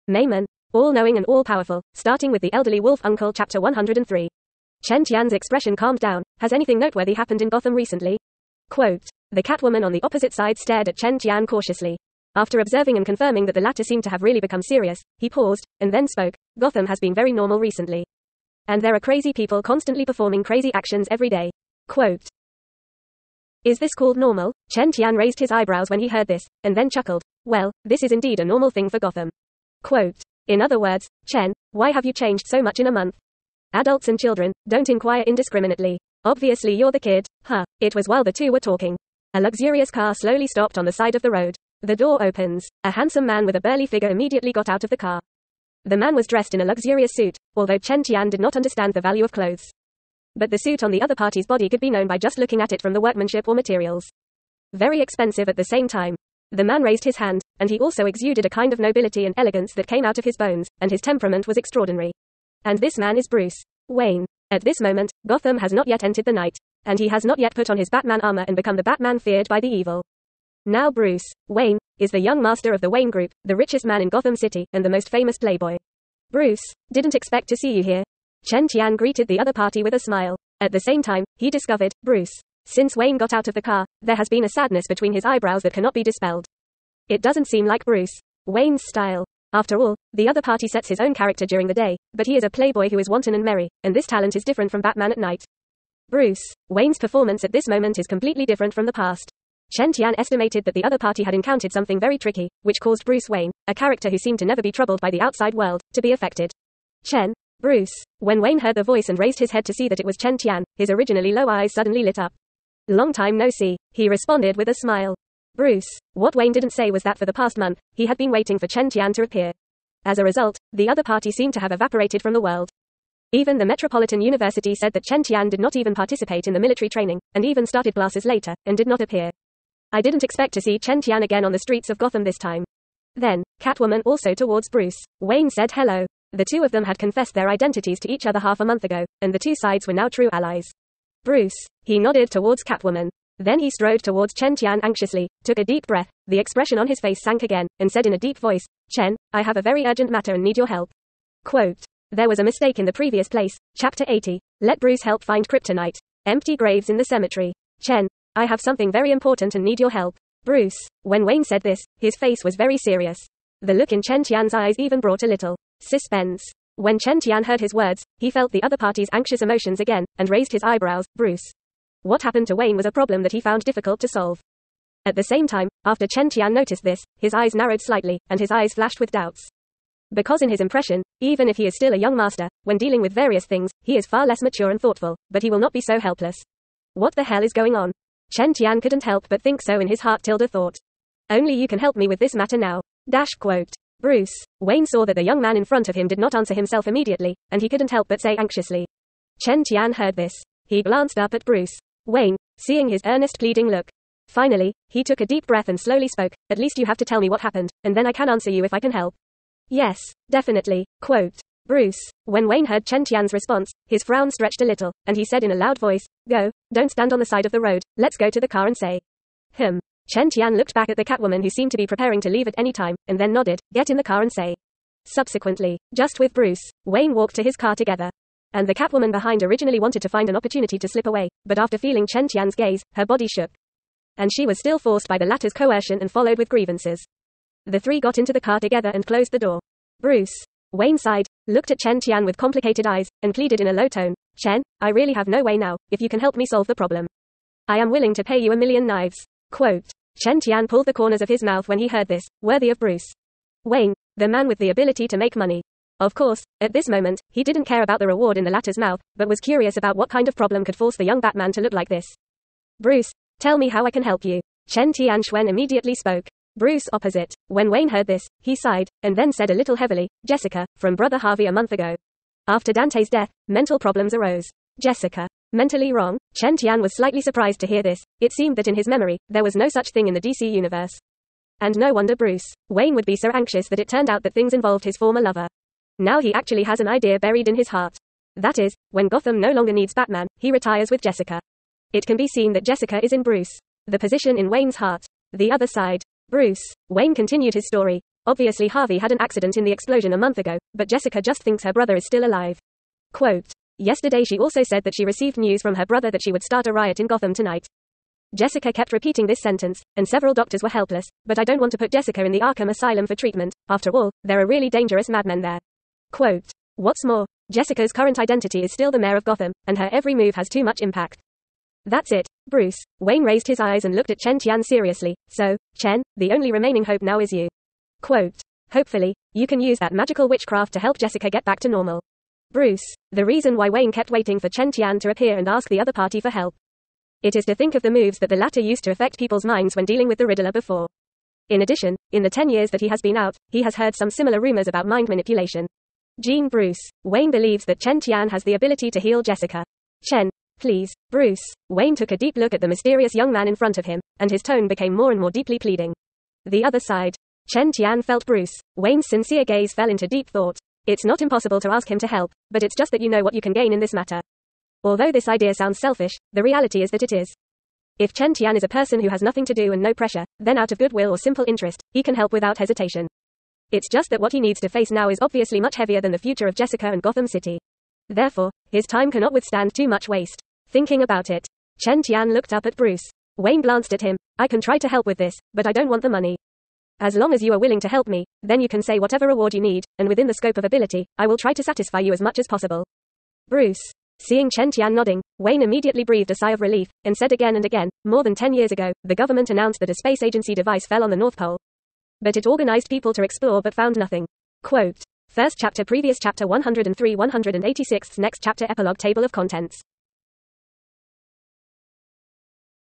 Miman, all-knowing and all-powerful, starting with the elderly wolf uncle chapter 103. Chen Tian's expression calmed down. Has anything noteworthy happened in Gotham recently? Quote. The Catwoman on the opposite side stared at Chen Tian cautiously. After observing and confirming that the latter seemed to have really become serious, he paused, and then spoke. Gotham has been very normal recently. And there are crazy people constantly performing crazy actions every day. Quote. Is this called normal? Chen Tian raised his eyebrows when he heard this, and then chuckled. Well, this is indeed a normal thing for Gotham. Quote. In other words, Chen, why have you changed so much in a month? Adults and children, don't inquire indiscriminately. Obviously you're the kid, huh? It was while the two were talking. A luxurious car slowly stopped on the side of the road. The door opens. A handsome man with a burly figure immediately got out of the car. The man was dressed in a luxurious suit, although Chen Tian did not understand the value of clothes. But the suit on the other party's body could be known by just looking at it from the workmanship or materials. Very expensive at the same time. The man raised his hand, and he also exuded a kind of nobility and elegance that came out of his bones, and his temperament was extraordinary. And this man is Bruce Wayne. At this moment, Gotham has not yet entered the night, and he has not yet put on his Batman armor and become the Batman feared by the evil. Now Bruce Wayne is the young master of the Wayne Group, the richest man in Gotham City, and the most famous playboy. Bruce, didn't expect to see you here. Chen Tian greeted the other party with a smile. At the same time, he discovered, Bruce. Since Wayne got out of the car, there has been a sadness between his eyebrows that cannot be dispelled. It doesn't seem like Bruce Wayne's style. After all, the other party sets his own character during the day, but he is a playboy who is wanton and merry, and this talent is different from Batman at night. Bruce Wayne's performance at this moment is completely different from the past. Chen Tian estimated that the other party had encountered something very tricky, which caused Bruce Wayne, a character who seemed to never be troubled by the outside world, to be affected. Bruce. When Wayne heard the voice and raised his head to see that it was Chen Tian, his originally low eyes suddenly lit up. Long time no see, he responded with a smile. Bruce. What Wayne didn't say was that for the past month, he had been waiting for Chen Tian to appear. As a result, the other party seemed to have evaporated from the world. Even the Metropolitan University said that Chen Tian did not even participate in the military training, and even started classes later, and did not appear. I didn't expect to see Chen Tian again on the streets of Gotham this time. Then, Catwoman also towards Bruce Wayne said hello. The two of them had confessed their identities to each other half a month ago, and the two sides were now true allies. Bruce. He nodded towards Catwoman. Then he strode towards Chen Tian anxiously, took a deep breath, the expression on his face sank again, and said in a deep voice, Chen, I have a very urgent matter and need your help. Quote. There was a mistake in the previous place, chapter 80. Let Bruce help find kryptonite. Empty graves in the cemetery. Chen, I have something very important and need your help. Bruce. When Wayne said this, his face was very serious. The look in Chen Tian's eyes even brought a little suspense. When Chen Tian heard his words, he felt the other party's anxious emotions again, and raised his eyebrows. Bruce. What happened to Wayne was a problem that he found difficult to solve. At the same time, after Chen Tian noticed this, his eyes narrowed slightly, and his eyes flashed with doubts. Because in his impression, even if he is still a young master, when dealing with various things, he is far less mature and thoughtful, but he will not be so helpless. What the hell is going on? Chen Tian couldn't help but think so in his heart. Thought. Only you can help me with this matter now. Quote. Bruce Wayne saw that the young man in front of him did not answer himself immediately, and he couldn't help but say anxiously. Chen Tian heard this. He glanced up at Bruce Wayne, seeing his earnest pleading look. Finally, he took a deep breath and slowly spoke, at least you have to tell me what happened, and then I can answer you if I can help. Yes, definitely. Quote. Bruce. When Wayne heard Chen Tian's response, his frown stretched a little, and he said in a loud voice, Go, don't stand on the side of the road, let's go to the car and say. Chen Tian looked back at the Catwoman who seemed to be preparing to leave at any time, and then nodded, get in the car and say. Subsequently, just with Bruce Wayne walked to his car together. And the Catwoman behind originally wanted to find an opportunity to slip away, but after feeling Chen Tian's gaze, her body shook. And she was still forced by the latter's coercion and followed with grievances. The three got into the car together and closed the door. Bruce Wayne sighed, looked at Chen Tian with complicated eyes, and pleaded in a low tone, Chen, I really have no way now, if you can help me solve the problem. I am willing to pay you 1,000,000 knives. Quote. Chen Tian pulled the corners of his mouth when he heard this, worthy of Bruce Wayne, the man with the ability to make money. Of course, at this moment, he didn't care about the reward in the latter's mouth, but was curious about what kind of problem could force the young Batman to look like this. Bruce, tell me how I can help you. Chen Tianxuan immediately spoke. Bruce opposite. When Wayne heard this, he sighed, and then said a little heavily, Jessica, from Brother Harvey a month ago. After Dante's death, mental problems arose. Jessica. Mentally wrong? Chen Tian was slightly surprised to hear this. It seemed that in his memory, there was no such thing in the DC universe. And no wonder Bruce Wayne would be so anxious that it turned out that things involved his former lover. Now he actually has an idea buried in his heart. That is, when Gotham no longer needs Batman, he retires with Jessica. It can be seen that Jessica is in Bruce. The position in Wayne's heart. The other side. Bruce Wayne continued his story. Obviously Harvey had an accident in the explosion a month ago, but Jessica just thinks her brother is still alive. Quote, yesterday she also said that she received news from her brother that she would start a riot in Gotham tonight. Jessica kept repeating this sentence, and several doctors were helpless, but I don't want to put Jessica in the Arkham Asylum for treatment. After all, there are really dangerous madmen there. Quote, what's more, Jessica's current identity is still the mayor of Gotham, and her every move has too much impact. That's it, Bruce. Wayne raised his eyes and looked at Chen Tian seriously. So, Chen, the only remaining hope now is you. Quote, hopefully, you can use that magical witchcraft to help Jessica get back to normal. Bruce, the reason why Wayne kept waiting for Chen Tian to appear and ask the other party for help. It is to think of the moves that the latter used to affect people's minds when dealing with the Riddler before. In addition, in the 10 years that he has been out, he has heard some similar rumors about mind manipulation. Jean Bruce, Wayne believes that Chen Tian has the ability to heal Jessica. Chen, please, Bruce. Wayne took a deep look at the mysterious young man in front of him, and his tone became more and more deeply pleading. The other side. Chen Tian felt Bruce. Wayne's sincere gaze fell into deep thought. It's not impossible to ask him to help, but it's just that you know what you can gain in this matter. Although this idea sounds selfish, the reality is that it is. If Chen Tian is a person who has nothing to do and no pressure, then out of goodwill or simple interest, he can help without hesitation. It's just that what he needs to face now is obviously much heavier than the future of Jessica and Gotham City. Therefore, his time cannot withstand too much waste. Thinking about it, Chen Tian looked up at Bruce. Wayne glanced at him. I can try to help with this, but I don't want the money. As long as you are willing to help me, then you can say whatever reward you need, and within the scope of ability, I will try to satisfy you as much as possible. Bruce. Seeing Chen Tian nodding, Wayne immediately breathed a sigh of relief, and said again and again, more than 10 years ago, the government announced that a space agency device fell on the North Pole. But it organized people to explore but found nothing. Quote. First chapter previous chapter 103 186 next chapter epilogue table of contents.